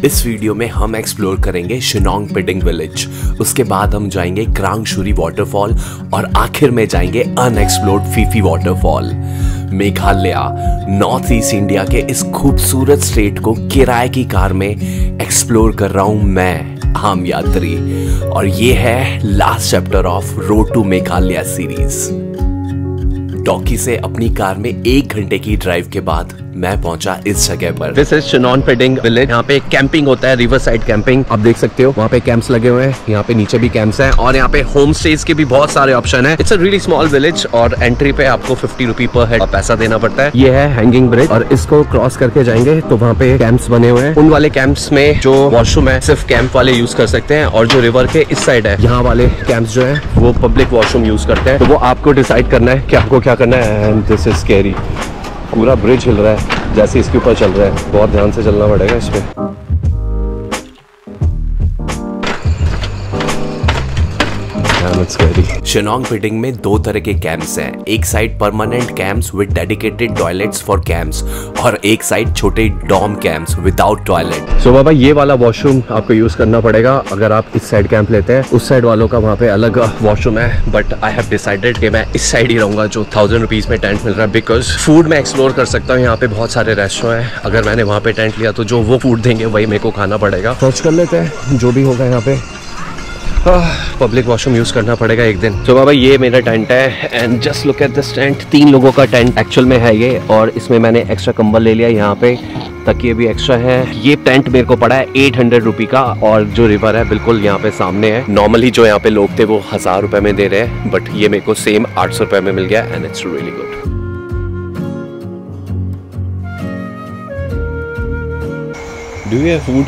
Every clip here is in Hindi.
इस वीडियो में हम एक्सप्लोर करेंगे शिनोंग पिडिंग विलेज, उसके बाद हम जाएंगे क्रांगशुरी वाटरफॉल और आखिर में जाएंगे unexplored Phi Phi waterfall. Meghalaya, north east India के इस खूबसूरत स्टेट को किराए की कार में एक्सप्लोर कर रहा हूं मैं, आम यात्री, और ये है last chapter of road to Meghalaya series. Dawki से अपनी कार में 1 घंटे की ड्राइव के बाद मैं पहुंचा इस जगह पर। This is Shnongpdeng village. यहाँ पे कैंपिंग होता है, रिवर साइड कैंपिंग। आप देख सकते हो वहाँ पे कैंप्स लगे हुए हैं, यहाँ पे नीचे भी कैंप्स हैं और यहाँ पे होम स्टेज के भी बहुत सारे ऑप्शन है। It's a really small village और एंट्री पे आपको 50 रुपी पर हेड पैसा देना पड़ता है। ये है हैंगिंग ब्रिज और इसको क्रॉस करके जाएंगे तो वहाँ पे कैंप्स बने हुए हैं। उन वाले कैंप्स में जो वॉशरूम है सिर्फ कैंप वाले यूज कर सकते हैं और जो रिवर के इस साइड है यहाँ वाले कैंप्स जो है वो पब्लिक वॉशरूम यूज करते हैं। तो वो आपको डिसाइड करना है कि आपको क्या करना है। And this is scary. पूरा ब्रिज हिल रहा है जैसे इसके ऊपर चल रहा है, बहुत ध्यान से चलना पड़ेगा इसमें। शिनोंग पिडिंग में 2 तरह के कैंप्स हैं। एक side permanent camps with dedicated toilets for camps और एक साइड छोटे डॉर्म कैंप्स विदाउट टॉयलेट। सो बाबा ये वाला वॉशरूम आपको यूज करना पड़ेगा अगर आप इस साइड कैंप लेते हैं। उस साइड वालों का वहाँ पे अलग वॉशरूम है, बट आई हैव डिसाइडेड कि मैं इस साइड ही रहूंगा जो 1000 रुपीज में टेंट मिल रहा है, बिकॉज फूड मैं एक्सप्लोर कर सकता हूँ। यहाँ पे बहुत सारे रेस्टोरेंट हैं, अगर मैंने वहाँ पे टेंट लिया तो जो वो फूड देंगे वही मेरे को खाना पड़ेगा। सर्च कर लेते हैं जो भी होगा यहाँ पे। पब्लिक वॉशरूम यूज करना पड़ेगा एक दिन। तो बाबा ये मेरा टेंट है and just look at this tent. 3 लोगों का टेंट एक्चुअल में है ये, और इसमें मैंने एक्स्ट्रा कंबल ले लिया, यहाँ पे तकिए भी एक्स्ट्रा है। ये टेंट मेरे को पड़ा है 800 रुपी का और जो रिवर है बिल्कुल यहाँ पे सामने है। नॉर्मली जो यहाँ पे लोग थे वो 1000 रुपए में दे रहे हैं, बट ये मेरे को सेम 800 रुपए में मिल गया and it's really good. Do you have food?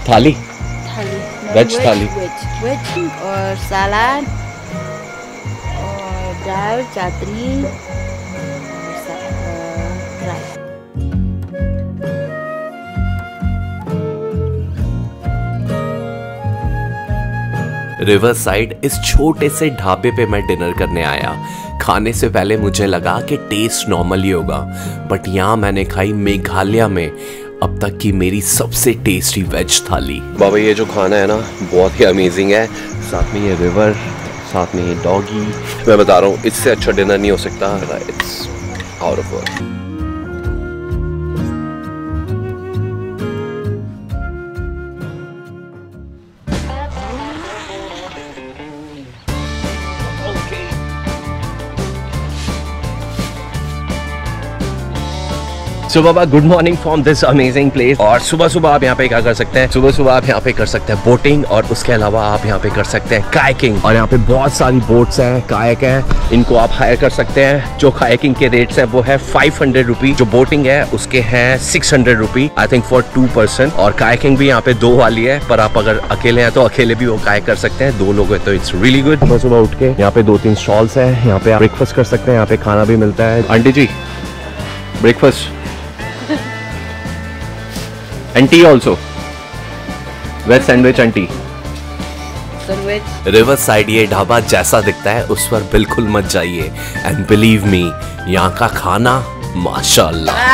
थाली? वेज थाली, वेज और सलाद और दाल, चटनी राइस। रिवर साइड इस छोटे से ढाबे पे मैं डिनर करने आया। खाने से पहले मुझे लगा कि टेस्ट नॉर्मल ही होगा, बट यहाँ मैंने खाई मेघालय में अब तक की मेरी सबसे टेस्टी वेज थाली। बाबा ये जो खाना है ना बहुत ही अमेजिंग है, साथ में ये रिवर, साथ में ये डॉगी। मैं बता रहा हूँ इससे अच्छा डिनर नहीं हो सकता। It's out of word. So Baba good morning from this amazing place. और सुबह सुबह आप यहाँ पे क्या कर सकते हैं, सुबह सुबह आप यहाँ पे कर सकते हैं बोटिंग और उसके अलावा आप यहाँ पे कर सकते हैं कायाकिंग। और यहाँ पे बहुत सारी बोट्स हैं, कायाक है, इनको आप हायर कर सकते हैं। जो कायाकिंग के रेट्स है वो है 500 रुपी, जो बोटिंग है उसके हैं 600 रुपी, आई थिंक फॉर 2 पर्सन। और कायाकिंग भी यहाँ पे 2 वाली है, पर आप अगर अकेले हैं तो अकेले भी वो कायाक कर सकते हैं, 2 लोग हैं तो इट्स रियली गुड। सुबह सुबह उठ के यहाँ पे 2-3 स्टॉल्स है, यहाँ पे आप ब्रेकफास्ट कर सकते हैं, यहाँ पे खाना भी मिलता है। Aunty ji breakfast and tea also. Veg sandwich and tea. Sandwich. River side ये ढाबा जैसा दिखता है उस पर बिल्कुल मत जाइए एंड बिलीव मी यहाँ का खाना माशाअल्लाह।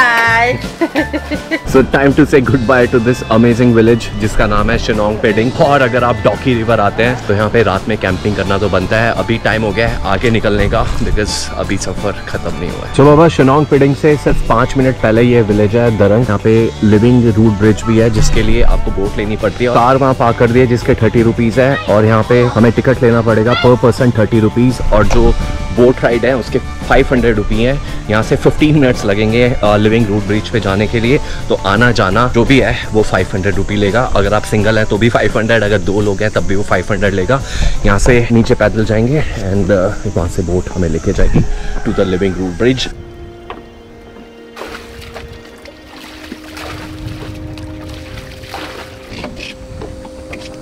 So time to say goodbye to this amazing village जिसका नाम है शिनोंग पिडिंग। और अगर आप डॉकी रिवर आते हैं तो यहाँ पे रात में कैंपिंग करना तो बनता है। अभी टाइम हो गया है आगे निकलने का, बिकॉज अभी सफर खत्म नहीं हुआ है। तो बाबा शिनोंग पिडिंग से सिर्फ 5 मिनट पहले ये विलेज है दरंग। यहाँ पे लिविंग रूट ब्रिज भी है जिसके लिए आपको बोट लेनी पड़ती है। कार वहाँ पार्क कर दी है जिसके 30 रुपीज है और यहाँ पे हमें टिकट लेना पड़ेगा पर पर्सन 30 रुपीज, और जो बोट राइड है उसके 500 रुपी है। यहाँ से 15 मिनट्स लगेंगे लिविंग रूट ब्रिज पे जाने के लिए, तो आना जाना जो भी है वो 500 रुपी लेगा। अगर आप सिंगल हैं तो भी 500, अगर 2 लोग हैं तब भी वो 500 लेगा। यहाँ से नीचे पैदल जाएंगे एंड वहाँ से बोट हमें लेके जाएगी to the living root bridge.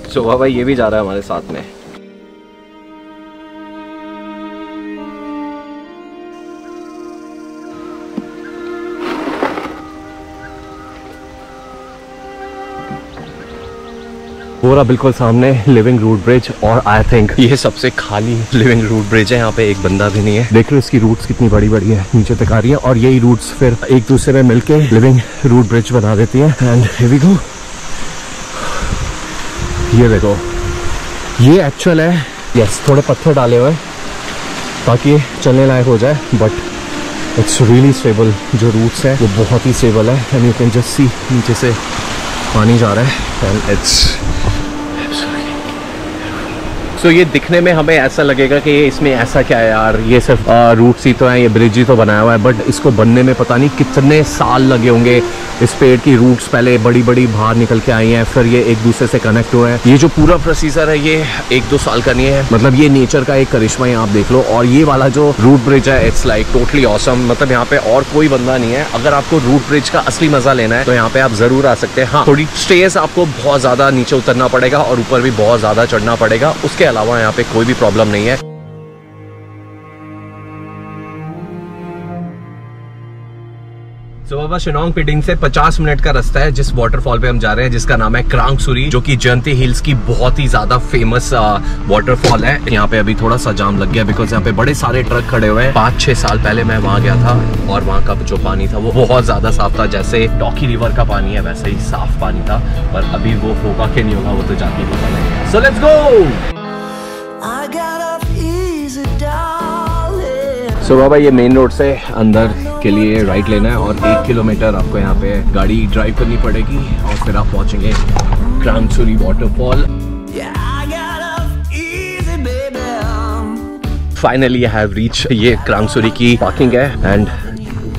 So बाबा ये भी जा रहा है हमारे साथ में। पूरा बिल्कुल सामने लिविंग रूट ब्रिज, और आई थिंक ये सबसे खाली लिविंग रूट ब्रिज है। यहाँ पे एक बंदा भी नहीं है। देख रहे हो इसकी रूट्स कितनी बड़ी बड़ी है, नीचे तक आ रही है, और यही रूट्स फिर एक दूसरे में मिलके लिविंग रूट ब्रिज बना देती है। And here we go. ये देखो, ये एक्चुअल है। यस, थोड़े पत्थर डाले हुए ताकि चलने लायक हो जाए, बट इट्स रियली स्टेबल। जो रूट्स है वो बहुत ही स्टेबल है, and you can just see नीचे से पानी जा रहा है, एंड इट्स सो ये दिखने में हमें ऐसा लगेगा कि इसमें ऐसा क्या है यार, ये सिर्फ रूट्स ही तो है, ये ब्रिज ही तो बनाया हुआ है, बट इसको बनने में पता नहीं कितने साल लगे होंगे। इस पेड़ की रूट्स पहले बड़ी बड़ी बाहर निकल के आई हैं, फिर ये एक दूसरे से कनेक्ट हुए हैं। ये जो पूरा प्रोसीजर है ये 1-2 साल का नहीं है, मतलब ये नेचर का एक करिश्मा ही आप देख लो। और ये वाला जो रूट ब्रिज है, इट्स लाइक टोटली ऑसम। मतलब यहाँ पे और कोई बंदा नहीं है। अगर आपको रूट ब्रिज का असली मजा लेना है तो यहाँ पे आप जरूर आ सकते हैं। हाँ, थोड़ी स्टेज आपको बहुत ज्यादा नीचे उतरना पड़ेगा और ऊपर भी बहुत ज्यादा चढ़ना पड़ेगा, उसके अलावा यहाँ पे कोई भी प्रॉब्लम नहीं है। तो बाबा शिनोंग पिडिंग से 50 मिनट का रास्ता है जिस वाटरफॉल पे हम जा रहे हैं, जिसका नाम है क्रांगसुरी, जो कि जयंती हिल्स की बहुत ही ज्यादा फेमस वाटरफॉल है। यहाँ पे अभी थोड़ा सा जाम लग गया बिकॉज यहाँ पे बड़े सारे ट्रक खड़े हुए हैं। 5-6 साल पहले मैं वहाँ गया था और वहाँ का जो पानी था वो बहुत ज्यादा साफ था, जैसे टॉकी रिवर का पानी है वैसे ही साफ पानी था। पर अभी वो होगा कि नहीं होगा वो तो जाके पता लगेगा। सो लेट्स गो। सो बाबा ये मेन रोड से अंदर के लिए राइट लेना है और 1 किलोमीटर आपको यहाँ पे गाड़ी ड्राइव करनी पड़ेगी और फिर आप पहुंचेंगे Krangsuri waterfall. Finally I have reach, ये क्रांगसुरी की पार्किंग है एंड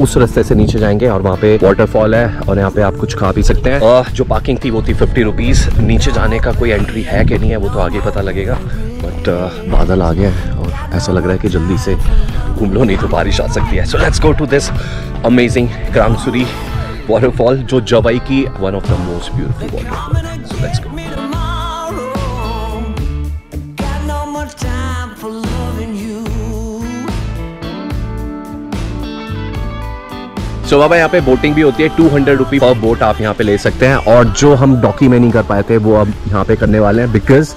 उस रास्ते से नीचे जाएंगे और वहाँ पे वाटरफॉल है और यहाँ पे आप कुछ खा पी सकते हैं। जो पार्किंग थी वो थी 50 रुपीज़। नीचे जाने का कोई एंट्री है कि नहीं है वो तो आगे पता लगेगा, बट बादल आ गए हैं और ऐसा लग रहा है कि जल्दी से घूम लो नहीं तो बारिश आ सकती है। So let's go to this amazing Krangsuri waterfall, जो जवाई की one of the most beautiful waterfall. So let's go. तो बाबा यहाँ पे बोटिंग भी होती है, 200 रुपी पर बोट आप यहाँ पे ले सकते हैं। और जो हम डॉकी में नहीं कर पाए थे वो अब यहाँ पे करने वाले हैं, बिकॉज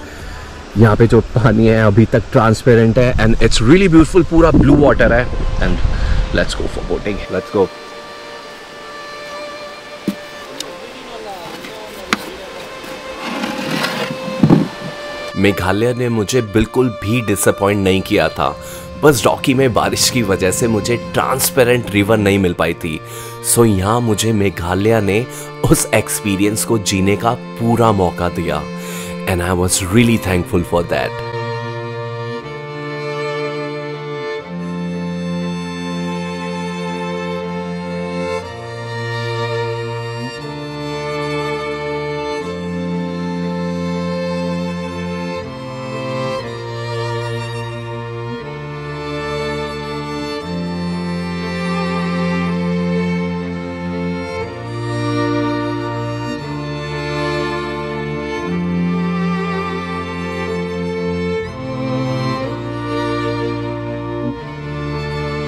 यहाँ पे जो पानी है अभी तक ट्रांसपेरेंट है एंड इट्स रियली ब्यूटीफुल, पूरा ब्लू वाटर है। And let's go for boating, let's go. Meghalaya ने मुझे बिल्कुल भी डिसअपॉइंट नहीं किया था, बस रॉकी में बारिश की वजह से मुझे ट्रांसपेरेंट रिवर नहीं मिल पाई थी। सो यहाँ मुझे मेघालय ने उस एक्सपीरियंस को जीने का पूरा मौका दिया and I was really thankful for that.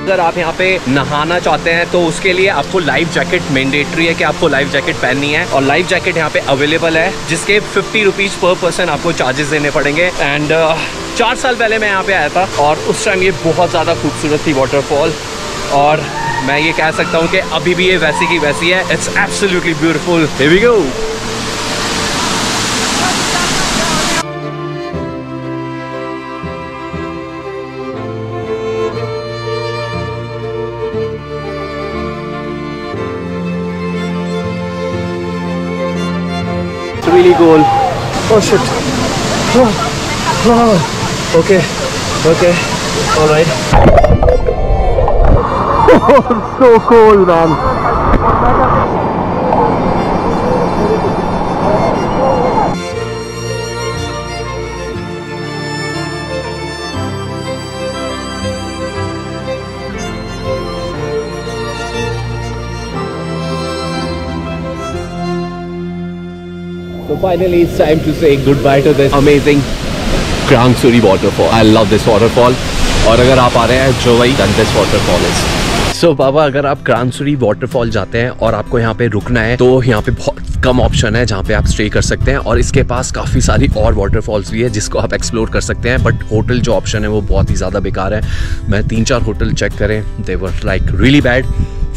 अगर आप यहाँ पे नहाना चाहते हैं तो उसके लिए आपको लाइफ जैकेट मैंडेटरी है कि आपको लाइफ जैकेट पहननी है, और लाइफ जैकेट यहाँ पे अवेलेबल है जिसके 50 रुपीज़ पर पर्सन आपको चार्जेस देने पड़ेंगे। एंड 4 साल पहले मैं यहाँ पे आया था और उस टाइम ये बहुत ज़्यादा खूबसूरत थी वाटरफॉल, और मैं ये कह सकता हूँ कि अभी भी ये वैसी की वैसी है। It's absolutely beautiful. Here we go. Really cool. Oh shit. Okay. All right. So cool, man. So finally it's time to say goodbye to this amazing क्रांगसुरी waterfall. I love this waterfall. और अगर आप आ रहे हैं Jowai, then this waterfall is. So बाबा, अगर आप क्रांगसुरी वाटरफॉल जाते हैं और आपको यहाँ पे रुकना है तो यहाँ पे बहुत कम ऑप्शन है जहाँ पे आप स्टे कर सकते हैं, और इसके पास काफ़ी सारी और वाटरफॉल्स भी है जिसको आप एक्सप्लोर कर सकते हैं। बट होटल जो ऑप्शन है वो बहुत ही ज़्यादा बेकार है। मैं 3-4 होटल चेक करें, they were like really bad.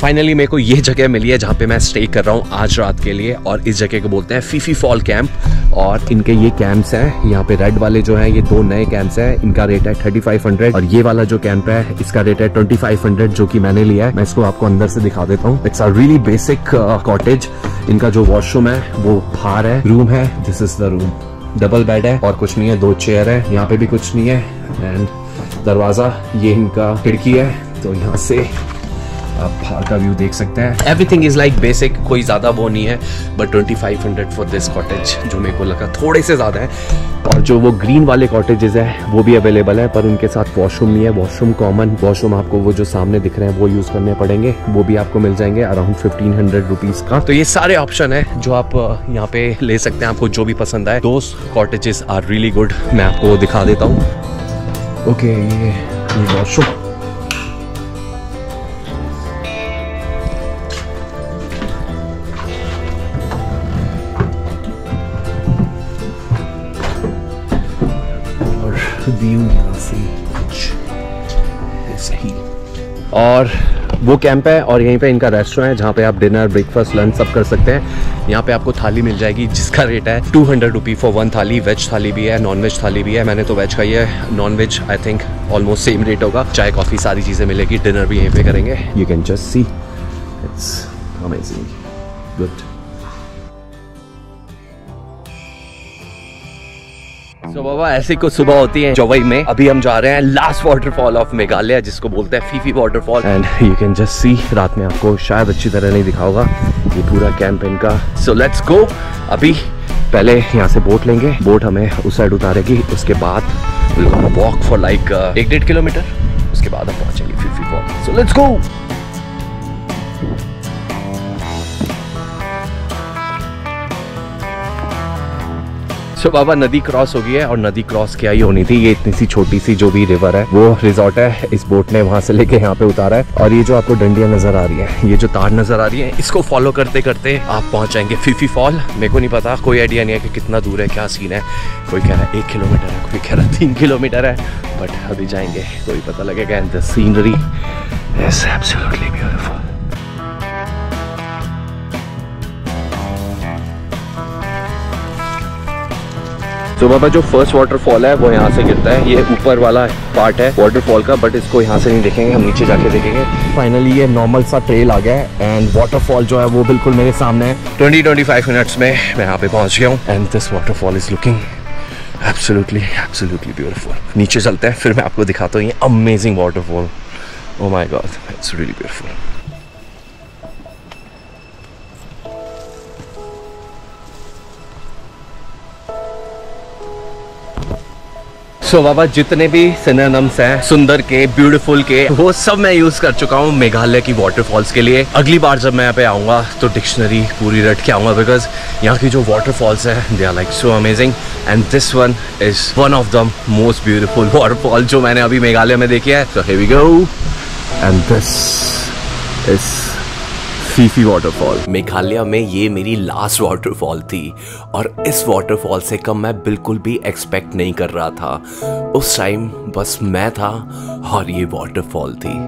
Finally मेरे को ये जगह मिली है जहाँ पे मैं स्टे कर रहा हूँ आज रात के लिए, और इस जगह को बोलते हैं फीफी फॉल कैंप। और इनके ये कैंप्स हैं, यहाँ पे रेड वाले जो हैं ये 2 नए कैंप्स हैं, इनका रेट है 3500, और ये वाला जो कैंप है इसका रेट है 2500 जो कि मैंने लिया है। मैं इसको आपको अंदर से दिखा देता हूँ। It's a really basic cottage. इनका जो वॉशरूम है वो बाहर है, रूम है, this is the room, double bed है और कुछ नहीं है, 2 चेयर है, यहाँ पे भी कुछ नहीं है, एंड दरवाजा ये इनका खिड़की है, तो यहाँ से आप बाहर का व्यू देख सकते हैं। एवरीथिंग इज लाइक बेसिक, कोई ज्यादा वो नहीं है, बट 2500 फॉर दिस कॉटेज जो मेरे को लगा थोड़े से ज्यादा है। और जो वो ग्रीन वाले कॉटेजेस है वो भी अवेलेबल है, पर उनके साथ वॉशरूम नहीं है, वॉशरूम कॉमन वॉशरूम आपको वो जो सामने दिख रहे हैं वो यूज करने पड़ेंगे, वो भी आपको मिल जाएंगे अराउंड 1500 रुपीज का। तो ये सारे ऑप्शन है जो आप यहाँ पे ले सकते हैं, आपको जो भी पसंद आए। दोस कॉटेजेस आर रियली गुड, मैं आपको दिखा देता हूँ। ओके, ये वॉशरूम, व्यू यहाँ से कुछ ऐसे ही। और वो कैंप है और यहीं पे इनका रेस्टोरेंट है जहाँ पे आप डिनर, ब्रेकफास्ट, लंच सब कर सकते हैं। यहाँ पे आपको थाली मिल जाएगी जिसका रेट है 200 रुपी फॉर 1 थाली। वेज थाली भी है, नॉन वेज थाली भी है। मैंने तो वेज खाई है, non ways I think almost same rate होगा। चाय, कॉफी, सारी चीज़ें मिलेगी। डिनर भी यहीं पे करेंगे। You can just see, it's amazing, good. तो बाबा ऐसी कुछ सुबह होती है चौबई में। अभी हम जा रहे हैं लास्ट वाटरफॉल ऑफ मेघालय जिसको बोलते हैं Phi Phi waterfall, and you can just see. रात में आपको शायद अच्छी तरह नहीं दिखा होगा ये पूरा कैंप इनका। सो लेट्स गो। अभी पहले यहाँ से बोट लेंगे, बोट हमें उस साइड उतारेगी, उसके बाद वॉक फॉर लाइक 1-1.5 किलोमीटर, उसके बाद हम पहुंचेंगे Phephe fall. So let's go. So बाबा नदी क्रॉस हो गई है, और नदी क्रॉस क्या ही होनी थी, ये इतनी सी छोटी सी जो भी रिवर है वो रिजॉर्ट है। इस बोट ने वहां से लेके यहाँ पे उतारा है, और ये जो आपको डंडियां नजर आ रही है, ये जो तार नजर आ रही है, इसको फॉलो करते करते आप पहुंच जाएंगे फीफी फॉल। मेरे को नहीं पता, कोई आइडिया नहीं है कि कितना दूर है, क्या सीन है। कोई कह रहा है 1 किलोमीटर है, कोई कह रहा है 3 किलोमीटर है, बट अभी जाएंगे तो ही पता लगेगा। And the scenery is absolutely beautiful. तो बाबा जो फर्स्ट वाटरफॉल है वो यहाँ से गिरता है, ये ऊपर वाला पार्ट है वाटरफॉल का, बट इसको यहाँ से नहीं देखेंगे, हम नीचे जाके देखेंगे। फाइनली ये नॉर्मल सा ट्रेल आ गया है, एंड वाटरफॉल जो है वो बिल्कुल मेरे सामने है। 20-25 मिनट्स में मैं यहाँ पे पहुँच गया हूँ, and this waterfall is looking absolutely beautiful. नीचे चलते हैं, फिर मैं आपको दिखाता हूँ ये amazing waterfall. Oh my god, it's really beautiful. So बाबा जितने भी सिनोनिम्स हैं सुंदर के, ब्यूटीफुल के, वो सब मैं यूज कर चुका हूँ मेघालय की वाटरफॉल्स के लिए। अगली बार जब मैं यहाँ पे आऊँगा तो डिक्शनरी पूरी रट के आऊँगा, बिकॉज यहाँ की जो वाटरफॉल्स हैं they are like so amazing, and this one is one of the most beautiful waterfall जो मैंने अभी मेघालय में देखी है। So here we go, and this is Phephe waterfall. Meghalaya में ये मेरी लास्ट वाटरफॉल थी, और इस वाटरफॉल से कम मैं बिल्कुल भी एक्सपेक्ट नहीं कर रहा था। उस टाइम बस मैं था और ये वाटरफॉल थी।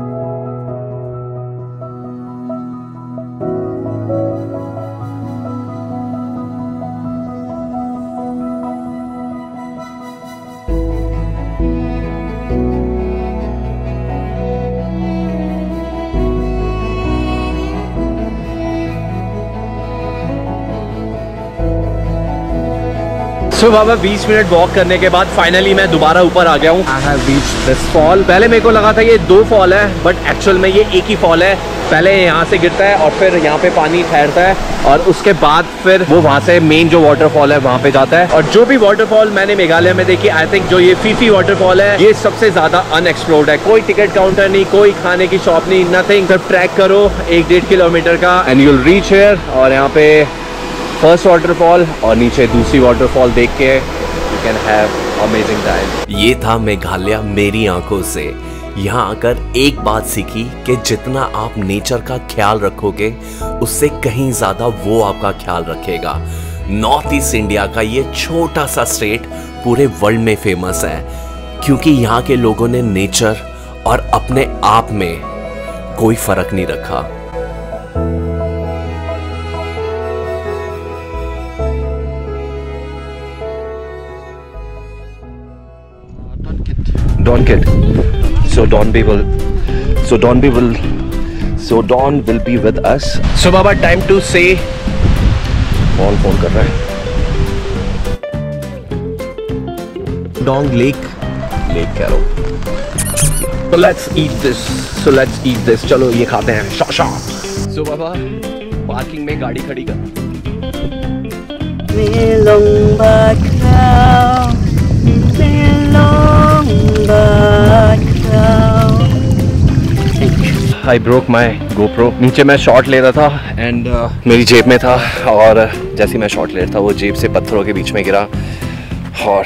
तो बाबा 20 मिनट वॉक करने के बाद फाइनली मैं दोबारा ऊपर आ गया हूँ। I have reached this fall. पहले मेरे को लगा था ये 2 फॉल है, बट एक्चुअल में ये एक ही फॉल है। पहले यहाँ से गिरता है और फिर यहाँ पे पानी ठहरता है, और उसके बाद फिर वो वहाँ से मेन जो वाटरफॉल है वहाँ पे जाता है। और जो भी वाटरफॉल मैंने मेघालय में देखी, आई थिंक जो ये फीफी वाटरफॉल है ये सबसे ज्यादा अनएक्सप्लोर्ड है। कोई टिकट काउंटर नहीं, कोई खाने की शॉप नहीं, नथिंग। सिर्फ ट्रैक करो 1-1.5 किलोमीटर का, and you will reach here. और यहाँ पे फर्स्ट वाटरफॉल और नीचे दूसरी वाटरफॉल देख के you can have amazing time. ये था मेघालय मेरी आंखों से। यहाँ आकर एक बात सीखी कि जितना आप नेचर का ख्याल रखोगे उससे कहीं ज्यादा वो आपका ख्याल रखेगा। नॉर्थ ईस्ट इंडिया का ये छोटा सा स्टेट पूरे वर्ल्ड में फेमस है, क्योंकि यहाँ के लोगों ने नेचर और अपने आप में कोई फर्क नहीं रखा। blanket. So Dawn will be with us. So Baba, time to say. phone कर रहा है. Dong Lake कह रहा हूँ. So let's eat this. चलो ये खाते हैं. शॉ. So Baba, पार्किंग में गाड़ी खड़ी कर. I broke my GoPro. नीचे मैं शॉट ले रहा था एंड मेरी जेब में था और जैसे मैं शॉट ले रहा था वो जेब से पत्थरों के बीच में गिरा और